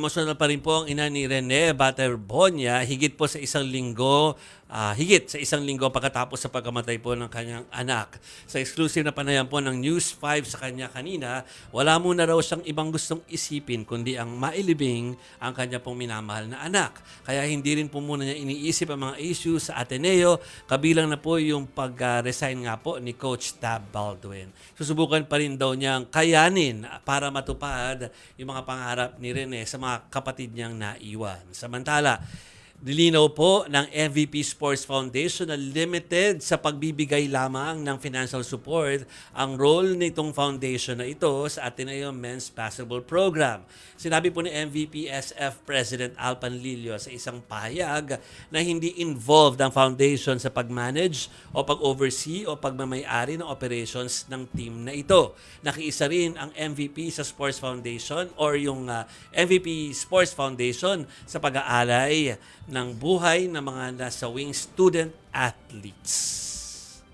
emosyonal pa rin po ang ina ni Rene Baterbonia higit sa isang linggo pagkatapos sa pagkamatay po ng kanyang anak. Sa exclusive na panayam po ng News 5 sa kanya kanina, wala muna raw siyang ibang gustong isipin kundi ang mailibing ang kanya pong minamahal na anak. Kaya hindi rin po muna niya iniisip ang mga issues sa Ateneo, kabilang na po yung pag-resign nga po ni Coach Tab Baldwin. Susubukan pa rin daw niyang kayanin para matupad yung mga pangarap ni Rene sa mga kapatid niyang naiwan. Samantala, nilinaw po ng MVP Sports Foundation na limited sa pagbibigay lamang ng financial support ang role nitong foundation na ito sa Ateneo Men's Basketball Program. Sinabi po ni MVP SF President Al Panlilio sa isang pahayag na hindi involved ang foundation sa pag-manage o pag-oversee o pagmamayari ng operations ng team na ito. Nakiisa rin ang MVP sa Sports Foundation or yung MVP Sports Foundation sa pag-aalay ng buhay ng mga nasawing student athletes.